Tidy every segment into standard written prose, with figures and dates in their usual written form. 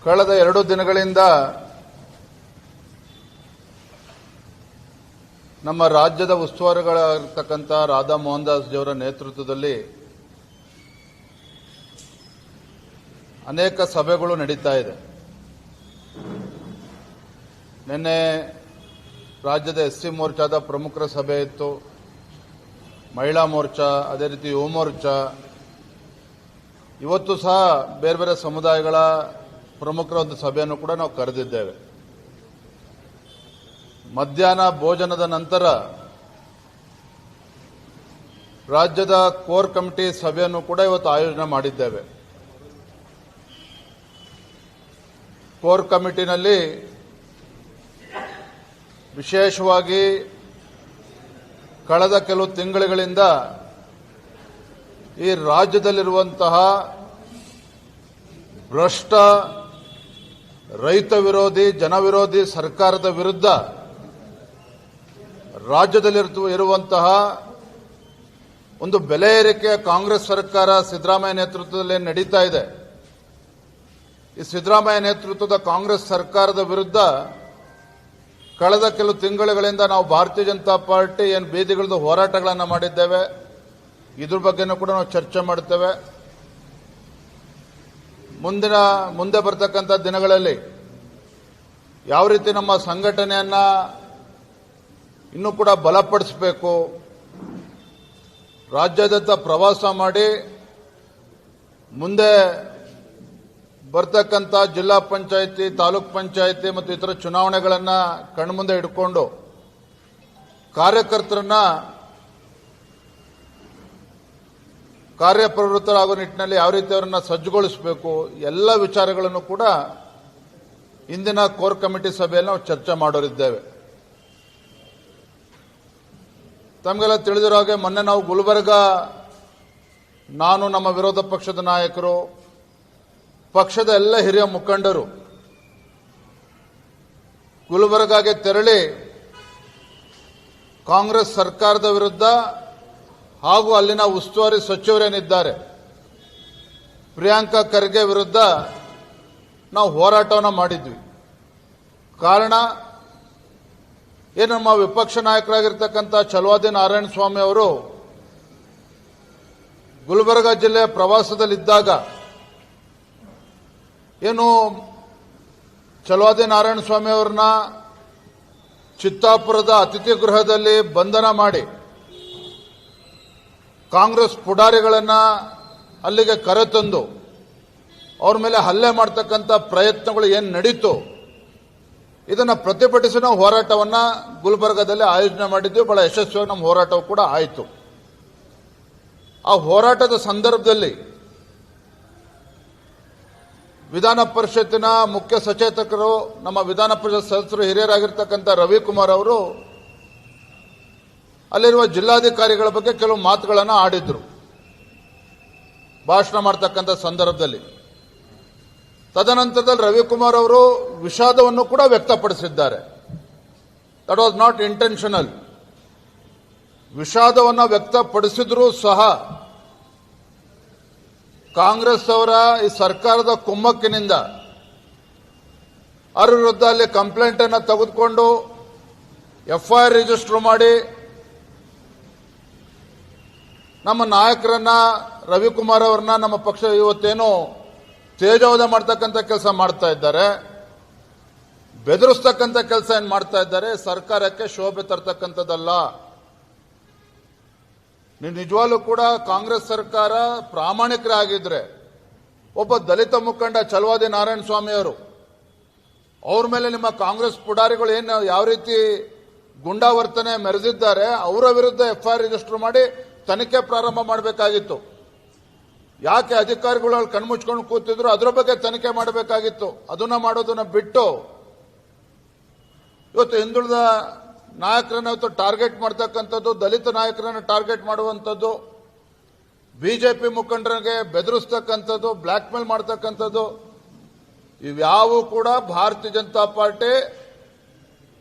ಕಳೆದ 2 ದಿನಗಳಿಂದ ನಮ್ಮ ರಾಜ್ಯದ ಉಸ್ತುವಾರಿಗಳಾಗಿರ್ತಕ್ಕಂಥ ರಾಧಾ ಮೋಹನ್ ದಾಸ್ ಜಿಯವರ ನೇತೃತ್ವದಲ್ಲಿ ಅನೇಕ ಸಭೆಗಳು ನಡೀತಾ ಇದೆ. ನಿನ್ನೆ ರಾಜ್ಯದ ಎಸ್ಸಿ ಮೋರ್ಚಾದ ಪ್ರಮುಖರ ಸಭೆ ಇತ್ತು, ಮಹಿಳಾ ಮೋರ್ಚಾ, ಅದೇ ರೀತಿ ಯುವ ಮೋರ್ಚಾ. ಇವತ್ತು ಸಹ ಬೇರೆ ಬೇರೆ ಸಮುದಾಯಗಳ ಪ್ರಮುಖರ ಒಂದು ಸಭೆಯನ್ನು ಕೂಡ ನಾವು ಕರೆದಿದ್ದೇವೆ. ಮಧ್ಯಾಹ್ನ ಭೋಜನದ ನಂತರ ರಾಜ್ಯದ ಕೋರ್ ಕಮಿಟಿ ಸಭೆಯನ್ನು ಕೂಡ ಇವತ್ತು ಆಯೋಜನೆ ಮಾಡಿದ್ದೇವೆ. ಕೋರ್ ಕಮಿಟಿನಲ್ಲಿ ವಿಶೇಷವಾಗಿ ಕಳೆದ ಕೆಲವು ತಿಂಗಳುಗಳಿಂದ ಈ ರಾಜ್ಯದಲ್ಲಿರುವಂತಹ ಭ್ರಷ್ಟ, ರೈತ ವಿರೋಧಿ, ಜನ ವಿರೋಧಿ ಸರ್ಕಾರದ ವಿರುದ್ಧ ರಾಜ್ಯದಲ್ಲಿರುವಂತಹ ಒಂದು ಬೆಲೆ ಏರಿಕೆ ಕಾಂಗ್ರೆಸ್ ಸರ್ಕಾರ ಸಿದ್ದರಾಮಯ್ಯ ನೇತೃತ್ವದಲ್ಲಿ ನಡೀತಾ ಇದೆ. ಈ ಸಿದ್ದರಾಮಯ್ಯ ನೇತೃತ್ವದ ಕಾಂಗ್ರೆಸ್ ಸರ್ಕಾರದ ವಿರುದ್ಧ ಕಳೆದ ಕೆಲವು ತಿಂಗಳುಗಳಿಂದ ನಾವು ಭಾರತೀಯ ಜನತಾ ಪಾರ್ಟಿ ಏನು ಬೀದಿಗಿಳಿದು ಹೋರಾಟಗಳನ್ನು ಮಾಡಿದ್ದೇವೆ, ಇದ್ರ ಬಗ್ಗೆನೂ ಕೂಡ ನಾವು ಚರ್ಚೆ ಮಾಡ್ತೇವೆ. ಮುಂದೆ ಬರ್ತಕ್ಕಂಥ ದಿನಗಳಲ್ಲಿ ಯಾವ ರೀತಿ ನಮ್ಮ ಸಂಘಟನೆಯನ್ನ ಇನ್ನೂ ಕೂಡ ಬಲಪಡಿಸಬೇಕು, ರಾಜ್ಯಾದ್ಯಂತ ಪ್ರವಾಸ ಮಾಡಿ ಮುಂದೆ ಬರ್ತಕ್ಕಂಥ ಜಿಲ್ಲಾ ಪಂಚಾಯಿತಿ, ತಾಲೂಕ್ ಪಂಚಾಯಿತಿ ಮತ್ತು ಇತರ ಚುನಾವಣೆಗಳನ್ನು ಕಣ್ಮುಂದೆ ಇಟ್ಕೊಂಡು ಕಾರ್ಯಕರ್ತರನ್ನ ಕಾರ್ಯಪ್ರವೃತ್ತರಾಗುವ ನಿಟ್ಟಿನಲ್ಲಿ ಯಾವ ರೀತಿ ಅವರನ್ನ ಸಜ್ಜುಗೊಳಿಸಬೇಕು, ಎಲ್ಲ ವಿಚಾರಗಳನ್ನು ಕೂಡ ಇಂದಿನ ಕೋರ್ ಕಮಿಟಿ ಸಭೆಯಲ್ಲಿ ನಾವು ಚರ್ಚೆ ಮಾಡೋರಿದ್ದೇವೆ. ತಮಗೆಲ್ಲ ತಿಳಿದಿರೋ ಹಾಗೆ ಮೊನ್ನೆ ನಾವು ಗುಲ್ಬರ್ಗ, ನಾನು, ನಮ್ಮ ವಿರೋಧ ಪಕ್ಷದ ನಾಯಕರು, ಪಕ್ಷದ ಎಲ್ಲ ಹಿರಿಯ ಮುಖಂಡರು ಗುಲ್ಬರ್ಗಾಗೆ ತೆರಳಿ ಕಾಂಗ್ರೆಸ್ ಸರ್ಕಾರದ ವಿರುದ್ಧ ಹಾಗೂ ಅಲ್ಲಿನ ಉಸ್ತುವಾರಿ ಸಚಿವರೇನಿದ್ದಾರೆ ಪ್ರಿಯಾಂಕಾ ಖರ್ಗೆ ವಿರುದ್ಧ ನಾವು ಹೋರಾಟವನ್ನು ಮಾಡಿದ್ವಿ. ಕಾರಣ ಏನು, ನಮ್ಮ ವಿಪಕ್ಷ ನಾಯಕರಾಗಿರ್ತಕ್ಕಂಥ ಛಲವಾದಿ ನಾರಾಯಣ ಸ್ವಾಮಿ ಅವರು ಗುಲ್ಬರ್ಗಾ ಜಿಲ್ಲೆಯ ಪ್ರವಾಸದಲ್ಲಿದ್ದಾಗ ಏನು ಛಲವಾದಿ ನಾರಾಯಣ ಸ್ವಾಮಿ ಅವರನ್ನ ಚಿತ್ತಾಪುರದ ಅತಿಥಿ ಗೃಹದಲ್ಲಿ ಬಂಧನ ಮಾಡಿ ಕಾಂಗ್ರೆಸ್ ಪುಡಾರಿಗಳನ್ನ ಅಲ್ಲಿಗೆ ಕರೆತಂದು ಅವ್ರ ಮೇಲೆ ಹಲ್ಲೆ ಮಾಡತಕ್ಕಂಥ ಪ್ರಯತ್ನಗಳು ಏನು ನಡೀತು, ಇದನ್ನು ಪ್ರತಿಭಟಿಸಿ ನಾವು ಹೋರಾಟವನ್ನ ಗುಲ್ಬರ್ಗಾದಲ್ಲಿ ಆಯೋಜನೆ ಮಾಡಿದ್ವಿ. ಬಹಳ ಯಶಸ್ವಿಯಾಗಿ ನಮ್ಮ ಹೋರಾಟವು ಕೂಡ ಆಯಿತು. ಆ ಹೋರಾಟದ ಸಂದರ್ಭದಲ್ಲಿ ವಿಧಾನ ಪರಿಷತ್ತಿನ ಮುಖ್ಯ ಸಚೇತಕರು, ನಮ್ಮ ವಿಧಾನ ಪರಿಷತ್ ಸದಸ್ಯರು, ಹಿರಿಯರಾಗಿರ್ತಕ್ಕಂಥ ರವಿಕುಮಾರ್ ಅವರು ಅಲ್ಲಿರುವ ಜಿಲ್ಲಾಧಿಕಾರಿಗಳ ಬಗ್ಗೆ ಕೆಲವು ಮಾತುಗಳನ್ನು ಆಡಿದ್ರು ಭಾಷಣ ಮಾಡ್ತಕ್ಕಂಥ ಸಂದರ್ಭದಲ್ಲಿ. ತದನಂತರದಲ್ಲಿ ರವಿಕುಮಾರ್ ಅವರು ವಿಷಾದವನ್ನು ಕೂಡ ವ್ಯಕ್ತಪಡಿಸಿದ್ದಾರೆ. That was not intentional. ವಿಷಾದವನ್ನು ವ್ಯಕ್ತಪಡಿಸಿದ್ರೂ ಸಹ ಕಾಂಗ್ರೆಸ್ ಅವರ ಈ ಸರ್ಕಾರದ ಕುಮ್ಮಕ್ಕಿನಿಂದ ಅವರ ವಿರುದ್ಧ ಅಲ್ಲಿ ಕಂಪ್ಲೇಂಟ್ ಅನ್ನು ತೆಗೆದುಕೊಂಡು FIR ರಿಜಿಸ್ಟರ್ ಮಾಡಿ ನಮ್ಮ ನಾಯಕರನ್ನ, ರವಿಕುಮಾರ್ ಅವರನ್ನ, ನಮ್ಮ ಪಕ್ಷ ಇವತ್ತೇನು ತೇಜೋವಧೆ ಮಾಡ್ತಕ್ಕಂಥ ಕೆಲಸ ಮಾಡ್ತಾ ಇದ್ದಾರೆ, ಬೆದರಿಸ್ತಕ್ಕಂಥ ಕೆಲಸ ಏನು ಮಾಡ್ತಾ ಇದ್ದಾರೆ, ಸರ್ಕಾರಕ್ಕೆ ಶೋಭೆ ತರ್ತಕ್ಕಂಥದ್ದಲ್ಲ. ನೀವು ನಿಜವಾಗ್ಲೂ ಕೂಡ ಕಾಂಗ್ರೆಸ್ ಸರ್ಕಾರ ಪ್ರಾಮಾಣಿಕರಾಗಿದ್ರೆ ಒಬ್ಬ ದಲಿತ ಮುಖಂಡ ಛಲವಾದಿ ನಾರಾಯಣ ಸ್ವಾಮಿ ಅವರು, ಅವ್ರ ಮೇಲೆ ನಿಮ್ಮ ಕಾಂಗ್ರೆಸ್ ಪುಡಾರಿಗಳು ಏನು ಯಾವ ರೀತಿ ಗುಂಡಾವರ್ತನೆ ಮೆರೆದಿದ್ದಾರೆ, ಅವರ ವಿರುದ್ಧ FIR ರಿಜಿಸ್ಟರ್ ಮಾಡಿ ತನಿಖೆ ಪ್ರಾರಂಭ ಮಾಡಬೇಕಾಗಿತ್ತು. ಯಾಕೆ ಅಧಿಕಾರಿಗಳು ಅಲ್ಲಿ ಕಣ್ಮುಚ್ಕೊಂಡು ಕೂತಿದ್ರು, ಅದರ ಬಗ್ಗೆ ತನಿಖೆ ಮಾಡಬೇಕಾಗಿತ್ತು. ಅದನ್ನ ಮಾಡೋದನ್ನ ಬಿಟ್ಟು ಇವತ್ತು ಹಿಂದುಳಿದ ನಾಯಕರನ್ನ ಇವತ್ತು ಟಾರ್ಗೆಟ್ ಮಾಡ್ತಕ್ಕಂಥದ್ದು, ದಲಿತ ನಾಯಕರನ್ನ ಟಾರ್ಗೆಟ್ ಮಾಡುವಂಥದ್ದು, ಬಿಜೆಪಿ ಮುಖಂಡರಿಗೆ ಬೆದರಿಸ್ತಕ್ಕಂಥದ್ದು, ಬ್ಲ್ಯಾಕ್ ಮೇಲ್ ಮಾಡ್ತಕ್ಕಂಥದ್ದು, ಇವ್ಯಾವು ಕೂಡ ಭಾರತೀಯ ಜನತಾ ಪಾರ್ಟಿ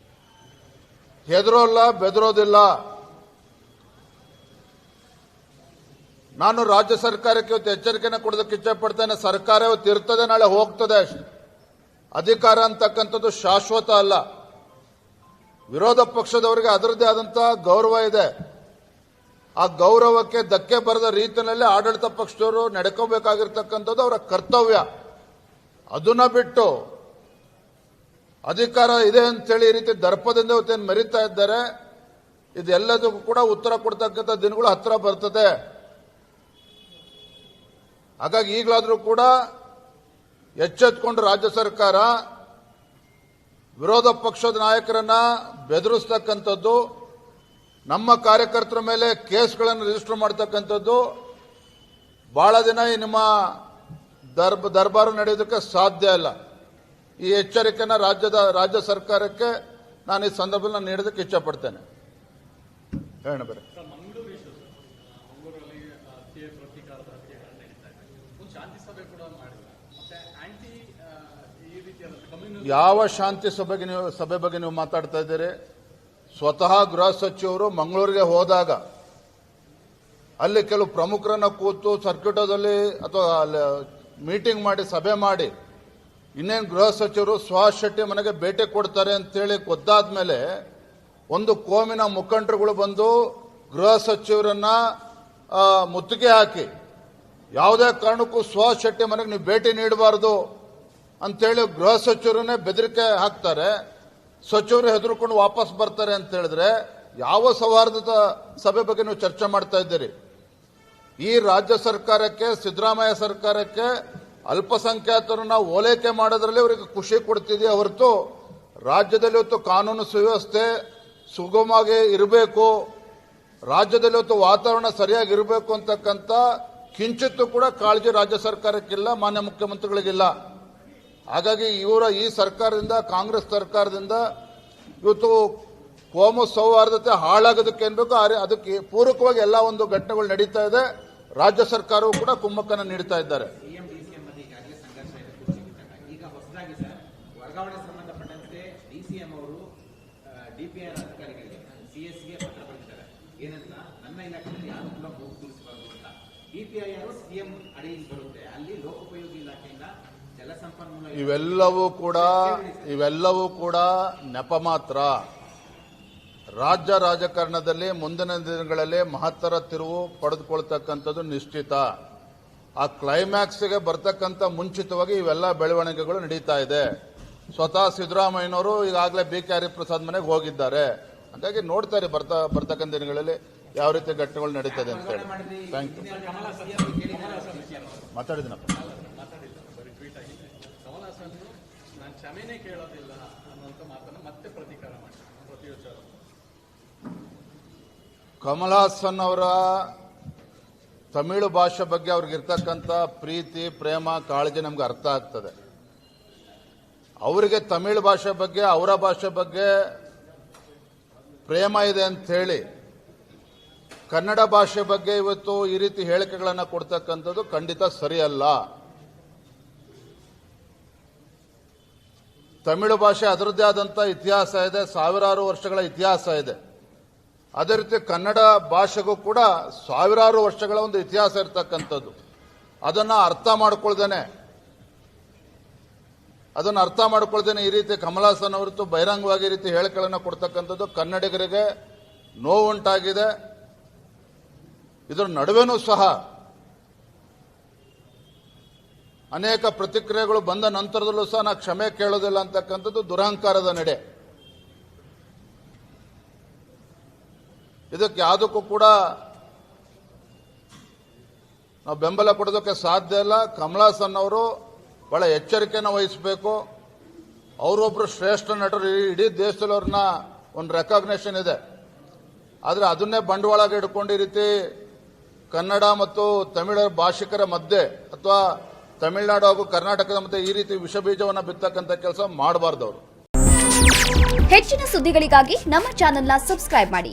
ಹೆದರೋಲ್ಲ, ಬೆದರೋದಿಲ್ಲ. ನಾನು ರಾಜ್ಯ ಸರ್ಕಾರಕ್ಕೆ ಇವತ್ತು ಎಚ್ಚರಿಕೆಯನ್ನು ಕೊಡೋದಕ್ಕೆ ಇಚ್ಛೆ ಪಡ್ತೇನೆ. ಸರ್ಕಾರ ಇವತ್ತು ಇರ್ತದೆ, ನಾಳೆ ಹೋಗ್ತದೆ. ಅಧಿಕಾರ ಅಂತಕ್ಕಂಥದ್ದು ಶಾಶ್ವತ ಅಲ್ಲ. ವಿರೋಧ ಪಕ್ಷದವರಿಗೆ ಅದರದ್ದೇ ಆದಂತಹ ಗೌರವ ಇದೆ. ಆ ಗೌರವಕ್ಕೆ ಧಕ್ಕೆ ಬರದ ರೀತಿಯಲ್ಲಿ ಆಡಳಿತ ಪಕ್ಷದವರು ನಡ್ಕೋಬೇಕಾಗಿರ್ತಕ್ಕಂಥದ್ದು ಅವರ ಕರ್ತವ್ಯ. ಅದನ್ನ ಬಿಟ್ಟು ಅಧಿಕಾರ ಇದೆ ಅಂತೇಳಿ ಈ ರೀತಿ ದರ್ಪದಿಂದ ಇವತ್ತೇನು ಮೆರೀತಾ ಇದ್ದಾರೆ. ಇದೆಲ್ಲದಕ್ಕೂ ಕೂಡ ಉತ್ತರ ಕೊಡ್ತಕ್ಕಂಥ ದಿನಗಳು ಹತ್ರ ಬರ್ತದೆ. ಹಾಗಾಗಿ ಈಗಲಾದರೂ ಕೂಡ ಎಚ್ಚೆತ್ತುಕೊಂಡು ರಾಜ್ಯ ಸರ್ಕಾರ ವಿರೋಧ ಪಕ್ಷದ ನಾಯಕರನ್ನ ಬೆದರಿಸ್ತಕ್ಕಂಥದ್ದು, ನಮ್ಮ ಕಾರ್ಯಕರ್ತರ ಮೇಲೆ ಕೇಸ್ಗಳನ್ನು ರಿಜಿಸ್ಟರ್ ಮಾಡ್ತಕ್ಕಂಥದ್ದು ಬಹಳ ದಿನ ಈ ನಿಮ್ಮ ದರ್ಬಾರು ನಡೆಯೋದಕ್ಕೆ ಸಾಧ್ಯ ಇಲ್ಲ. ಈ ಎಚ್ಚರಿಕೆನ ರಾಜ್ಯ ಸರ್ಕಾರಕ್ಕೆ ನಾನು ಈ ಸಂದರ್ಭದಲ್ಲಿ ನೀಡೋದಕ್ಕೆ ಇಚ್ಛೆ ಪಡ್ತೇನೆ. ಹೇಳ ಬೇರೆ ಯಾವ ಶಾಂತಿ ಸಭೆ ಬಗ್ಗೆ ನೀವು ಮಾತಾಡ್ತಾ ಇದ್ದೀರಿ? ಸ್ವತಃ ಗೃಹ ಸಚಿವರು ಮಂಗಳೂರಿಗೆ ಹೋದಾಗ ಅಲ್ಲಿ ಕೆಲವು ಪ್ರಮುಖರನ್ನ ಕೂತು ಸರ್ಕ್ಯೂಟದಲ್ಲಿ ಅಥವಾ ಮೀಟಿಂಗ್ ಮಾಡಿ ಸಭೆ ಮಾಡಿ ಇನ್ನೇನು ಗೃಹ ಸಚಿವರು ಸುಹಾಸ್ ಶೆಟ್ಟಿ ಮನೆಗೆ ಭೇಟಿ ಕೊಡ್ತಾರೆ ಅಂತೇಳಿ ಗೊತ್ತಾದ ಮೇಲೆ ಒಂದು ಕೋಮಿನ ಮುಖಂಡರುಗಳು ಬಂದು ಗೃಹ ಸಚಿವರನ್ನ ಮುತ್ತಿಗೆ ಹಾಕಿ ಯಾವುದೇ ಕಾರಣಕ್ಕೂ ಸುಹಾಸ್ ಶೆಟ್ಟಿ ಮನೆಗೆ ನೀವು ಭೇಟಿ ನೀಡಬಾರದು ಅಂತೇಳಿ ಗೃಹ ಸಚಿವರನ್ನೇ ಬೆದರಿಕೆ ಹಾಕ್ತಾರೆ. ಸಚಿವರು ಹೆದರ್ಕೊಂಡು ವಾಪಸ್ ಬರ್ತಾರೆ ಅಂತ ಹೇಳಿದ್ರೆ ಯಾವ ಸೌಹಾರ್ದದ ಸಭೆ ಬಗ್ಗೆ ನೀವು ಚರ್ಚೆ ಮಾಡ್ತಾ ಇದ್ದೀರಿ? ಈ ರಾಜ್ಯ ಸರ್ಕಾರಕ್ಕೆ, ಸಿದ್ದರಾಮಯ್ಯ ಸರ್ಕಾರಕ್ಕೆ ಅಲ್ಪಸಂಖ್ಯಾತರನ್ನ ಓಲೈಕೆ ಮಾಡೋದ್ರಲ್ಲಿ ಅವರಿಗೆ ಖುಷಿ ಕೊಡ್ತಿದೆಯೇ ಹೊರತು ರಾಜ್ಯದಲ್ಲಿ ಇವತ್ತು ಕಾನೂನು ಸುವ್ಯವಸ್ಥೆ ಸುಗಮವಾಗಿ ಇರಬೇಕು, ರಾಜ್ಯದಲ್ಲಿ ಇವತ್ತು ವಾತಾವರಣ ಸರಿಯಾಗಿ ಇರಬೇಕು ಅಂತಕ್ಕಂಥ ಕಿಂಚಿತ್ತೂ ಕೂಡ ಕಾಳಜಿ ರಾಜ್ಯ ಸರ್ಕಾರಕ್ಕಿಲ್ಲ, ಮಾನ್ಯ ಮುಖ್ಯಮಂತ್ರಿಗಳಿಗಿಲ್ಲ. ಹಾಗಾಗಿ ಈ ಸರ್ಕಾರದಿಂದ, ಕಾಂಗ್ರೆಸ್ ಸರ್ಕಾರದಿಂದ ಇವತ್ತು ಕೋಮು ಸೌಹಾರ್ದತೆ ಹಾಳಾಗೋದಕ್ಕೆ ಏನ್ಬೇಕು ಅದಕ್ಕೆ ಪೂರಕವಾಗಿ ಎಲ್ಲ ಒಂದು ಘಟನೆಗಳು ನಡೀತಾ ಇದೆ. ರಾಜ್ಯ ಸರ್ಕಾರವೂ ಕೂಡ ಕುಮ್ಮಕ್ಕನ್ನು ನೀಡ್ತಾ ಇದ್ದಾರೆ. ಈಗ ಹೊಸದಾಗಿ ಸರ್ ವರ್ಗಾವಣೆ ಸಂಬಂಧಪಟ್ಟಂತೆ ಡಿಸಿಎಂ ಅವರು ಡಿಪಿಆರ್ ಅಧಿಕಾರಿಗಳಿಗೆ ಸಿಎಸ್ಗೆ ಪತ್ರ ಬರೆದಿದ್ದಾರೆ. ಏನಂತ, ನನ್ನ ಇಲಾಖೆಯಲ್ಲಿ ಯಾರು ಕೂಡ ಮೂಗು ತೂರಿಸಬಾರದು ಅಂತ. ಡಿಪಿಐಆರ್ ಸಿಎಂ ಅಡಿಯಲ್ಲಿ ಬರುತ್ತೆ, ಅಲ್ಲಿ ಲೋಕೋಪಯೋಗಿ ಇಲಾಖೆಯಿಂದ ಜಲಸಂಪನ್ಮೂಲ ಇವೆಲ್ಲವೂ ಕೂಡ ನೆಪ ಮಾತ್ರ. ರಾಜ್ಯ ರಾಜಕಾರಣದಲ್ಲಿ ಮುಂದಿನ ದಿನಗಳಲ್ಲಿ ಮಹತ್ತರ ತಿರುವು ಪಡೆದುಕೊಳ್ತಕ್ಕಂಥದ್ದು ನಿಶ್ಚಿತ. ಆ ಕ್ಲೈಮ್ಯಾಕ್ಸ್ಗೆ ಬರ್ತಕ್ಕಂಥ ಮುಂಚಿತವಾಗಿ ಇವೆಲ್ಲ ಬೆಳವಣಿಗೆಗಳು ನಡೀತಾ ಇದೆ. ಸ್ವತಃ ಸಿದ್ದರಾಮಯ್ಯನವರು ಈಗಾಗಲೇ BK ಹರಿಪ್ರಸಾದ್ ಮನೆಗೆ ಹೋಗಿದ್ದಾರೆ. ಹಾಗಾಗಿ ನೋಡ್ತಾರೆ ಬರ್ತಕ್ಕಂಥ ದಿನಗಳಲ್ಲಿ ಯಾವ ರೀತಿ ಘಟನೆಗಳು ನಡೀತದೆ ಅಂತ ಹೇಳಿ. Thank you. ಮಾತಾಡಿದ್ದೀನಪ್ಪ. ನಾನು ಕ್ಷಮೆನೇ ಕೇಳೋದಿಲ್ಲ ಅನ್ನುವಂಥ ಮಾತನ್ನು ಮತ್ತೆ ಪ್ರತೀಕಾರ ಮಾಡಿ ಪ್ರತಿಯೊಬ್ಬರು. ಕಮಲ್ ಹಾಸನ್ ಅವರ ತಮಿಳು ಭಾಷೆ ಬಗ್ಗೆ ಅವ್ರಿಗಿರ್ತಕ್ಕಂಥ ಪ್ರೀತಿ, ಪ್ರೇಮ, ಕಾಳಜಿ ನಮ್ಗೆ ಅರ್ಥ ಆಗ್ತದೆ. ಅವರಿಗೆ ತಮಿಳು ಭಾಷೆ ಬಗ್ಗೆ, ಅವರ ಭಾಷೆ ಬಗ್ಗೆ ಪ್ರೇಮ ಇದೆ ಅಂತ ಹೇಳಿ ಕನ್ನಡ ಭಾಷೆ ಬಗ್ಗೆ ಇವತ್ತು ಈ ರೀತಿ ಹೇಳಿಕೆಗಳನ್ನು ಕೊಡ್ತಕ್ಕಂಥದ್ದು ಖಂಡಿತ ಸರಿಯಲ್ಲ. ತಮಿಳು ಭಾಷೆ ಅದರದ್ದೇ ಆದಂಥ ಇತಿಹಾಸ ಇದೆ, ಸಾವಿರಾರು ವರ್ಷಗಳ ಇತಿಹಾಸ ಇದೆ. ಅದೇ ರೀತಿ ಕನ್ನಡ ಭಾಷೆಗೂ ಕೂಡ ಸಾವಿರಾರು ವರ್ಷಗಳ ಒಂದು ಇತಿಹಾಸ ಇರತಕ್ಕಂಥದ್ದು. ಅದನ್ನು ಅರ್ಥ ಮಾಡ್ಕೊಳ್ದೇನೆ ಈ ರೀತಿ ಕಮಲ್ ಹಾಸನ್ ಅವರಿತ್ತು ಬಹಿರಂಗವಾಗಿ ಈ ರೀತಿ ಹೇಳಿಕೆಗಳನ್ನು ಕೊಡ್ತಕ್ಕಂಥದ್ದು ಕನ್ನಡಿಗರಿಗೆ ನೋವುಂಟಾಗಿದೆ. ಇದರ ನಡುವೆನೂ ಸಹ ಅನೇಕ ಪ್ರತಿಕ್ರಿಯೆಗಳು ಬಂದ ನಂತರದಲ್ಲೂ ಸಹ ನಾ ಕ್ಷಮೆ ಕೇಳೋದಿಲ್ಲ ಅಂತಕ್ಕಂಥದ್ದು ದುರಹಂಕಾರದ ನಡೆ. ಇದಕ್ಕೆ ಯಾವುದಕ್ಕೂ ಕೂಡ ನಾವು ಬೆಂಬಲ ಕೊಡೋದಕ್ಕೆ ಸಾಧ್ಯ ಇಲ್ಲ. ಕಮಲ್ ಹಾಸನ್ ಅವರು ಬಹಳ ಎಚ್ಚರಿಕೆಯನ್ನು ವಹಿಸಬೇಕು. ಅವರೊಬ್ಬರು ಶ್ರೇಷ್ಠ ನಟರು, ಇಡೀ ದೇಶದಲ್ಲಿ ಅವ್ರನ್ನ ಒಂದು ರೆಕಾಗ್ನೇಷನ್ ಇದೆ. ಆದರೆ ಅದನ್ನೇ ಬಂಡವಾಳ ಇಟ್ಕೊಂಡು ಈ ರೀತಿ ಕನ್ನಡ ಮತ್ತು ತಮಿಳು ಭಾಷಿಕರ ಮಧ್ಯೆ ಅಥವಾ ತಮಿಳುನಾಡು ಹಾಗೂ ಕರ್ನಾಟಕದ ಮಧ್ಯೆ ಈ ರೀತಿ ವಿಷಬೀಜವನ್ನು ಬಿತ್ತಕ್ಕಂಥ ಕೆಲಸ ಮಾಡಬಾರ್ದು ಅವರು. ಹೆಚ್ಚಿನ ಸುದ್ದಿಗಳಿಗಾಗಿ ನಮ್ಮ ಚಾನೆಲ್ನ ಸಬ್ಸ್ಕ್ರೈಬ್ ಮಾಡಿ.